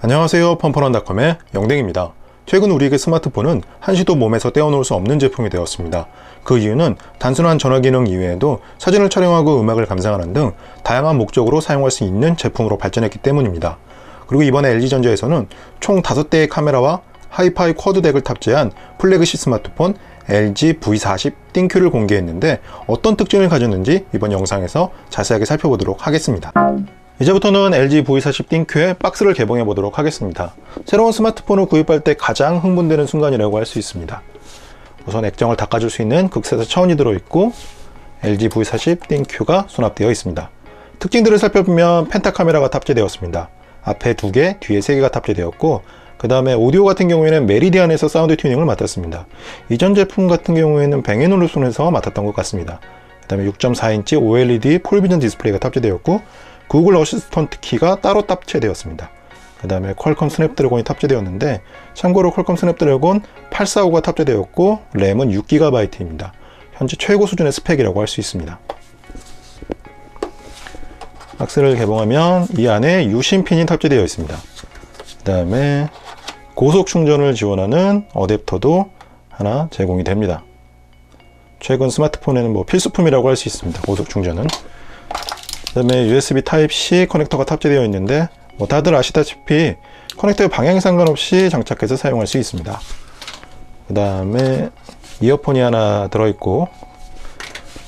안녕하세요, 펌펀원닷컴의 영댕입니다. 최근 우리에게 스마트폰은 한시도 몸에서 떼어놓을 수 없는 제품이 되었습니다. 그 이유는 단순한 전화 기능 이외에도 사진을 촬영하고 음악을 감상하는 등 다양한 목적으로 사용할 수 있는 제품으로 발전했기 때문입니다. 그리고 이번에 LG전자에서는 총 5대의 카메라와 하이파이 쿼드덱을 탑재한 플래그십 스마트폰 LG V40 띵큐를 공개했는데 어떤 특징을 가졌는지 이번 영상에서 자세하게 살펴보도록 하겠습니다. 이제부터는 LG V40 띵큐의 박스를 개봉해 보도록 하겠습니다. 새로운 스마트폰을 구입할 때 가장 흥분되는 순간이라고 할 수 있습니다. 우선 액정을 닦아줄 수 있는 극세사 차원이 들어있고 LG V40 띵큐가 수납되어 있습니다. 특징들을 살펴보면 펜타 카메라가 탑재되었습니다. 앞에 2개, 뒤에 3개가 탑재되었고 그 다음에 오디오 같은 경우에는 메리디안에서 사운드 튜닝을 맡았습니다. 이전 제품 같은 경우에는 뱅앤올루슨에서 맡았던 것 같습니다. 그 다음에 6.4인치 OLED 폴비전 디스플레이가 탑재되었고 구글 어시스턴트 키가 따로 탑재되었습니다. 그 다음에 퀄컴 스냅드래곤이 탑재되었는데 참고로 퀄컴 스냅드래곤 845가 탑재되었고 램은 6GB입니다. 현재 최고 수준의 스펙이라고 할 수 있습니다. 박스를 개봉하면 이 안에 유심핀이 탑재되어 있습니다. 그 다음에 고속 충전을 지원하는 어댑터도 하나 제공이 됩니다. 최근 스마트폰에는 필수품이라고 할 수 있습니다. 고속 충전은. 그 다음에 USB Type-C 커넥터가 탑재되어 있는데 다들 아시다시피 커넥터의 방향에 상관없이 장착해서 사용할 수 있습니다. 그 다음에 이어폰이 하나 들어있고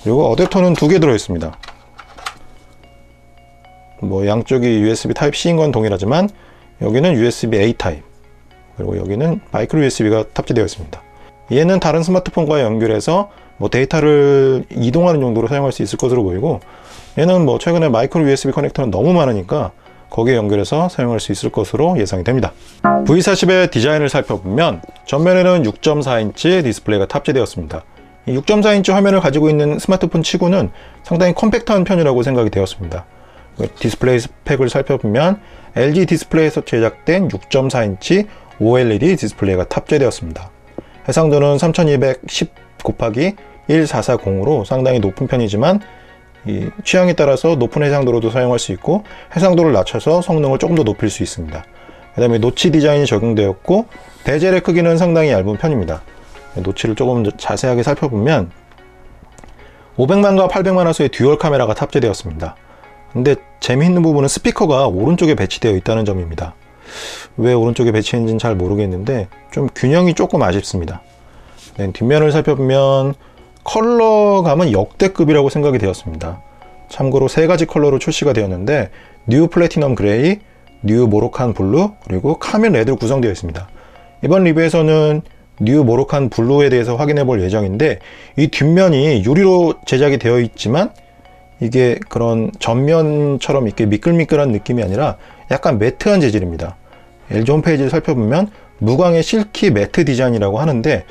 그리고 어댑터는 2개 들어있습니다. 양쪽이 USB Type-C인 건 동일하지만 여기는 USB-A 타입 그리고 여기는 마이크로 USB가 탑재되어 있습니다. 얘는 다른 스마트폰과 연결해서 데이터를 이동하는 용도로 사용할 수 있을 것으로 보이고 얘는 최근에 마이크로 USB 커넥터는 너무 많으니까 거기에 연결해서 사용할 수 있을 것으로 예상이 됩니다. V40의 디자인을 살펴보면 전면에는 6.4인치 디스플레이가 탑재되었습니다. 이 6.4인치 화면을 가지고 있는 스마트폰 치고는 상당히 컴팩트한 편이라고 생각이 되었습니다. 디스플레이 스펙을 살펴보면 LG 디스플레이에서 제작된 6.4인치 OLED 디스플레이가 탑재되었습니다. 해상도는 3210 곱하기 1440으로 상당히 높은 편이지만 이 취향에 따라서 높은 해상도로도 사용할 수 있고 해상도를 낮춰서 성능을 조금 더 높일 수 있습니다. 그 다음에 노치 디자인이 적용되었고 베젤의 크기는 상당히 얇은 편입니다. 노치를 조금 더 자세하게 살펴보면 500만과 800만 화소의 듀얼 카메라가 탑재되었습니다. 근데 재미있는 부분은 스피커가 오른쪽에 배치되어 있다는 점입니다. 왜 오른쪽에 배치했는지는 잘 모르겠는데 좀 균형이 조금 아쉽습니다. 뒷면을 살펴보면 컬러감은 역대급이라고 생각이 되었습니다. 참고로 3가지 컬러로 출시가 되었는데 뉴 플래티넘 그레이, 뉴 모로칸 블루, 그리고 카밀 레드로 구성되어 있습니다. 이번 리뷰에서는 뉴 모로칸 블루에 대해서 확인해 볼 예정인데 이 뒷면이 유리로 제작이 되어 있지만 이게 그런 전면처럼 이렇게 미끌미끌한 느낌이 아니라 약간 매트한 재질입니다. LG 홈페이지를 살펴보면 무광의 실키 매트 디자인이라고 하는데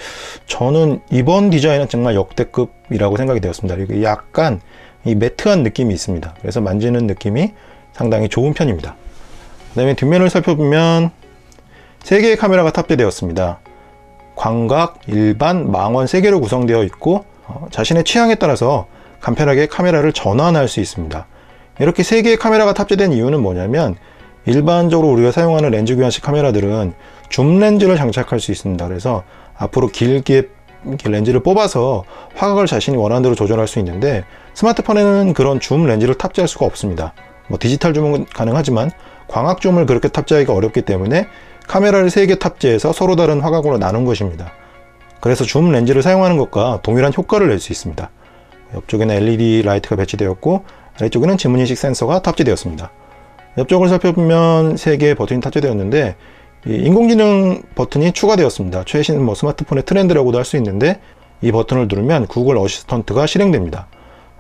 저는 이번 디자인은 정말 역대급이라고 생각이 되었습니다. 이게 약간 이 매트한 느낌이 있습니다. 그래서 만지는 느낌이 상당히 좋은 편입니다. 그 다음에 뒷면을 살펴보면 3개의 카메라가 탑재되었습니다. 광각, 일반, 망원 3개로 구성되어 있고 자신의 취향에 따라서 간편하게 카메라를 전환할 수 있습니다. 이렇게 3개의 카메라가 탑재된 이유는 뭐냐면 일반적으로 우리가 사용하는 렌즈 교환식 카메라들은 줌 렌즈를 장착할 수 있습니다. 그래서 앞으로 길게 렌즈를 뽑아서 화각을 자신이 원하는 대로 조절할 수 있는데 스마트폰에는 그런 줌 렌즈를 탑재할 수가 없습니다. 디지털 줌은 가능하지만 광학 줌을 그렇게 탑재하기가 어렵기 때문에 카메라를 3개 탑재해서 서로 다른 화각으로 나눈 것입니다. 그래서 줌 렌즈를 사용하는 것과 동일한 효과를 낼 수 있습니다. 옆쪽에는 LED 라이트가 배치되었고 아래쪽에는 지문인식 센서가 탑재되었습니다. 옆쪽을 살펴보면 3개의 버튼이 탑재되었는데 인공지능 버튼이 추가되었습니다. 최신 스마트폰의 트렌드라고도 할 수 있는데 이 버튼을 누르면 구글 어시스턴트가 실행됩니다.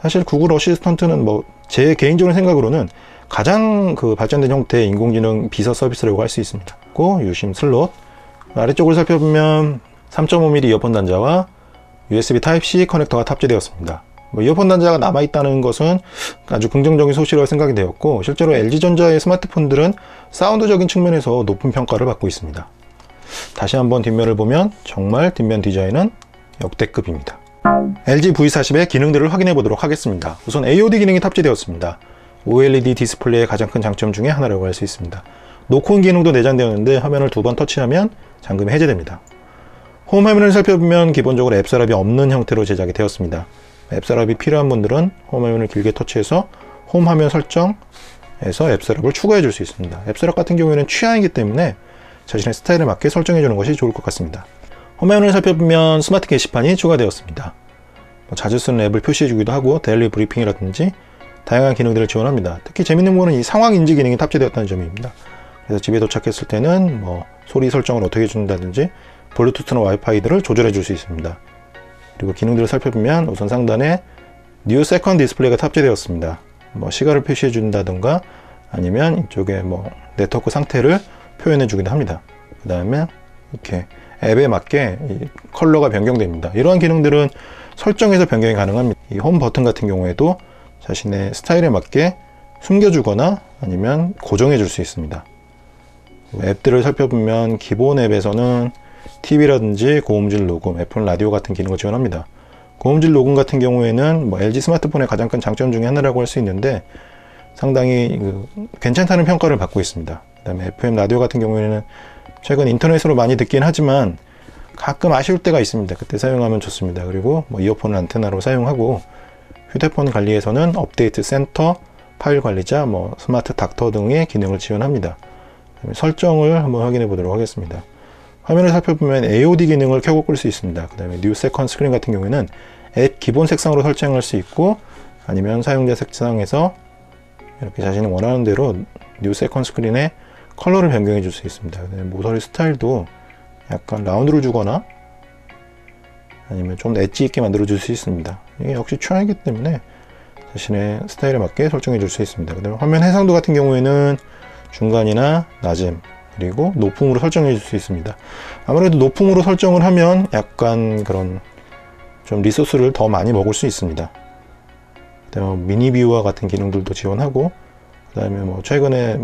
사실 구글 어시스턴트는 제 개인적인 생각으로는 가장 발전된 형태의 인공지능 비서 서비스라고 할 수 있습니다. 유심 슬롯 아래쪽을 살펴보면 3.5mm 이어폰 단자와 USB Type-C 커넥터가 탑재되었습니다. 이어폰 단자가 남아있다는 것은 아주 긍정적인 소식이라고 생각이 되었고 실제로 LG전자의 스마트폰들은 사운드적인 측면에서 높은 평가를 받고 있습니다. 다시 한번 뒷면을 보면 정말 뒷면 디자인은 역대급입니다. LG V40의 기능들을 확인해 보도록 하겠습니다. 우선 AOD 기능이 탑재되었습니다. OLED 디스플레이의 가장 큰 장점 중에 하나라고 할 수 있습니다. 노크온 기능도 내장되었는데 화면을 2번 터치하면 잠금이 해제됩니다. 홈 화면을 살펴보면 기본적으로 앱 서랍이 없는 형태로 제작이 되었습니다. 앱 서랍이 필요한 분들은 홈 화면을 길게 터치해서 홈 화면 설정에서 앱 서랍을 추가해 줄 수 있습니다. 앱 서랍 같은 경우에는 취향이기 때문에 자신의 스타일에 맞게 설정해 주는 것이 좋을 것 같습니다. 홈 화면을 살펴보면 스마트 게시판이 추가되었습니다. 자주 쓰는 앱을 표시해 주기도 하고 데일리 브리핑이라든지 다양한 기능들을 지원합니다. 특히 재밌는 거는 이 상황 인지 기능이 탑재되었다는 점입니다. 그래서 집에 도착했을 때는 소리 설정을 어떻게 해준다든지 블루투스나 와이파이들을 조절해 줄 수 있습니다. 그리고 기능들을 살펴보면 우선 상단에 뉴 세컨 디스플레이가 탑재되었습니다. 시간을 표시해 준다든가 아니면 이쪽에 네트워크 상태를 표현해 주기도 합니다. 그 다음에 이렇게 앱에 맞게 이 컬러가 변경됩니다. 이러한 기능들은 설정에서 변경이 가능합니다. 이 홈 버튼 같은 경우에도 자신의 스타일에 맞게 숨겨주거나 아니면 고정해 줄 수 있습니다. 앱들을 살펴보면 기본 앱에서는 TV라든지 고음질 녹음, 애플 라디오 같은 기능을 지원합니다. 고음질 녹음 같은 경우에는 LG 스마트폰의 가장 큰 장점 중에 하나라고 할 수 있는데 상당히 괜찮다는 평가를 받고 있습니다. 그 다음에 FM 라디오 같은 경우에는 최근 인터넷으로 많이 듣긴 하지만 가끔 아쉬울 때가 있습니다. 그때 사용하면 좋습니다. 그리고 이어폰을 안테나로 사용하고 휴대폰 관리에서는 업데이트 센터, 파일 관리자, 스마트 닥터 등의 기능을 지원합니다. 설정을 한번 확인해 보도록 하겠습니다. 화면을 살펴보면 AOD 기능을 켜고 끌 수 있습니다. 그 다음에 뉴 세컨 스크린 같은 경우에는 앱 기본 색상으로 설정할 수 있고 아니면 사용자 색상에서 이렇게 자신이 원하는 대로 뉴 세컨 스크린에 컬러를 변경해 줄 수 있습니다. 모서리 스타일도 약간 라운드를 주거나 아니면 좀 엣지 있게 만들어 줄 수 있습니다. 이게 역시 취향이기 때문에 자신의 스타일에 맞게 설정해 줄 수 있습니다. 그다음에 화면 해상도 같은 경우에는 중간이나 낮음 그리고 높음으로 설정해 줄 수 있습니다. 아무래도 높음으로 설정을 하면 약간 그런 좀 리소스를 더 많이 먹을 수 있습니다. 그다음에 미니 뷰와 같은 기능들도 지원하고 그다음에 최근에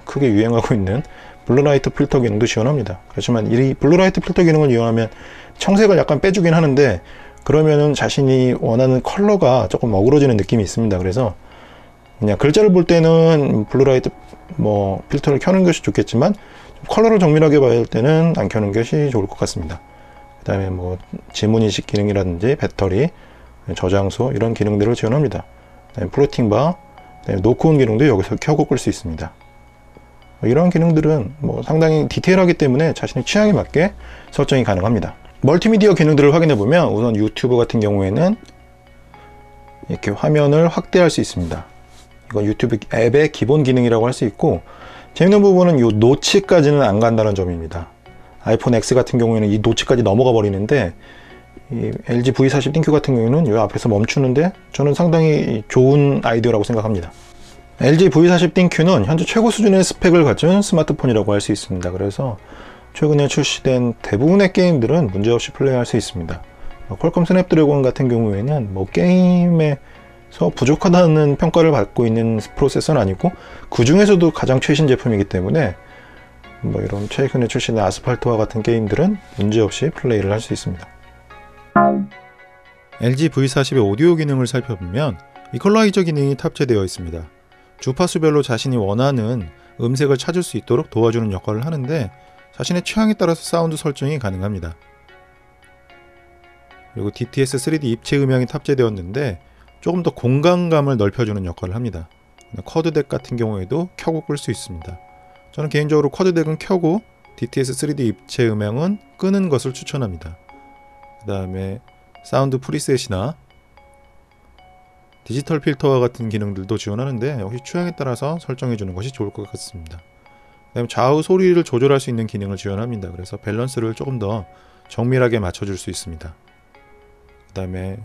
크게 유행하고 있는 블루라이트 필터 기능도 지원합니다. 그렇지만 이 블루라이트 필터 기능을 이용하면 청색을 약간 빼주긴 하는데 그러면은 자신이 원하는 컬러가 조금 어그러지는 느낌이 있습니다. 그래서 그냥 글자를 볼 때는 블루라이트 필터를 켜는 것이 좋겠지만 컬러를 정밀하게 봐야 할 때는 안 켜는 것이 좋을 것 같습니다. 그 다음에 지문인식 기능이라든지 배터리, 저장소 이런 기능들을 지원합니다. 그다음에 플로팅 바, 그다음에 노크온 기능도 여기서 켜고 끌 수 있습니다. 이런 기능들은 상당히 디테일하기 때문에 자신의 취향에 맞게 설정이 가능합니다. 멀티미디어 기능들을 확인해 보면 우선 유튜브 같은 경우에는 이렇게 화면을 확대할 수 있습니다. 이건 유튜브 앱의 기본 기능이라고 할 수 있고 재밌는 부분은 이 노치까지는 안 간다는 점입니다. 아이폰 X 같은 경우에는 이 노치까지 넘어가 버리는데 이 LG V40 띵큐 같은 경우에는 이 앞에서 멈추는데 저는 상당히 좋은 아이디어라고 생각합니다. LG V40 띵큐는 현재 최고 수준의 스펙을 갖춘 스마트폰이라고 할 수 있습니다. 그래서 최근에 출시된 대부분의 게임들은 문제없이 플레이할 수 있습니다. 퀄컴 스냅드래곤 같은 경우에는 게임에서 부족하다는 평가를 받고 있는 프로세서는 아니고 그 중에서도 가장 최신 제품이기 때문에 이런 최근에 출시된 아스팔트와 같은 게임들은 문제없이 플레이를 할 수 있습니다. LG V40의 오디오 기능을 살펴보면 이퀄라이저 기능이 탑재되어 있습니다. 주파수별로 자신이 원하는 음색을 찾을 수 있도록 도와주는 역할을 하는데 자신의 취향에 따라서 사운드 설정이 가능합니다. 그리고 DTS 3D 입체 음향이 탑재되었는데 조금 더 공간감을 넓혀주는 역할을 합니다. 쿼드덱 같은 경우에도 켜고 끌 수 있습니다. 저는 개인적으로 쿼드덱은 켜고 DTS 3D 입체 음향은 끄는 것을 추천합니다. 그 다음에 사운드 프리셋이나 디지털 필터와 같은 기능들도 지원하는데 역시 취향에 따라서 설정해주는 것이 좋을 것 같습니다. 그 다음에 좌우 소리를 조절할 수 있는 기능을 지원합니다. 그래서 밸런스를 조금 더 정밀하게 맞춰줄 수 있습니다. 그 다음에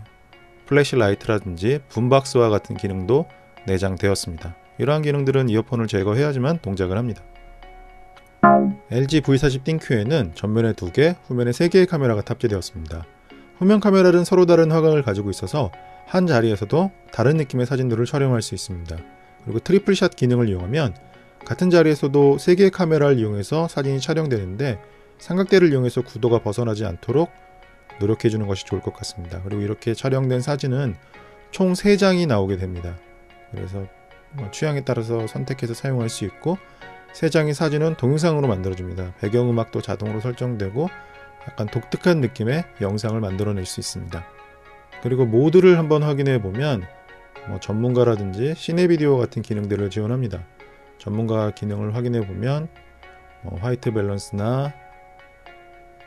플래시 라이트라든지 붐박스와 같은 기능도 내장되었습니다. 이러한 기능들은 이어폰을 제거해야지만 동작을 합니다. LG V40 띵큐에는 전면에 2개, 후면에 3개의 카메라가 탑재되었습니다. 후면 카메라는 서로 다른 화각을 가지고 있어서 한 자리에서도 다른 느낌의 사진들을 촬영할 수 있습니다. 그리고 트리플샷 기능을 이용하면 같은 자리에서도 3개의 카메라를 이용해서 사진이 촬영되는데 삼각대를 이용해서 구도가 벗어나지 않도록 노력해주는 것이 좋을 것 같습니다. 그리고 이렇게 촬영된 사진은 총 3장이 나오게 됩니다. 그래서 취향에 따라서 선택해서 사용할 수 있고 세 장의 사진은 동영상으로 만들어줍니다. 배경음악도 자동으로 설정되고 약간 독특한 느낌의 영상을 만들어낼 수 있습니다. 그리고 모드를 한번 확인해 보면 전문가라든지 시네비디오 같은 기능들을 지원합니다. 전문가 기능을 확인해 보면 화이트 밸런스나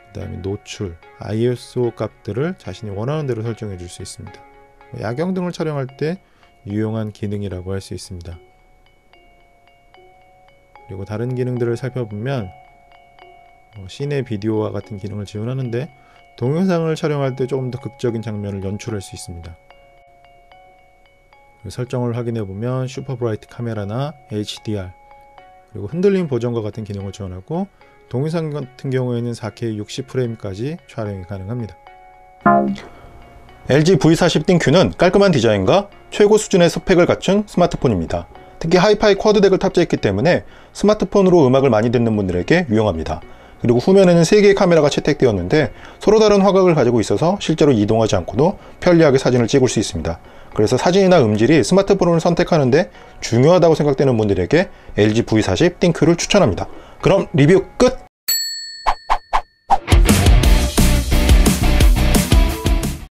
그 다음에 노출, ISO 값들을 자신이 원하는 대로 설정해 줄 수 있습니다. 야경 등을 촬영할 때 유용한 기능이라고 할 수 있습니다. 그리고 다른 기능들을 살펴보면 시네 비디오와 같은 기능을 지원하는데 동영상을 촬영할 때 조금 더 극적인 장면을 연출할 수 있습니다. 설정을 확인해 보면 슈퍼 브라이트 카메라나 HDR 그리고 흔들림 보정과 같은 기능을 지원하고 동영상 같은 경우에는 4K 60프레임까지 촬영이 가능합니다. LG V40띵Q는 깔끔한 디자인과 최고 수준의 스펙을 갖춘 스마트폰입니다. 특히 하이파이 쿼드 덱을 탑재했기 때문에 스마트폰으로 음악을 많이 듣는 분들에게 유용합니다. 그리고 후면에는 3개의 카메라가 채택되었는데 서로 다른 화각을 가지고 있어서 실제로 이동하지 않고도 편리하게 사진을 찍을 수 있습니다. 그래서 사진이나 음질이 스마트폰을 선택하는데 중요하다고 생각되는 분들에게 LG V40띵Q를 추천합니다. 그럼 리뷰 끝!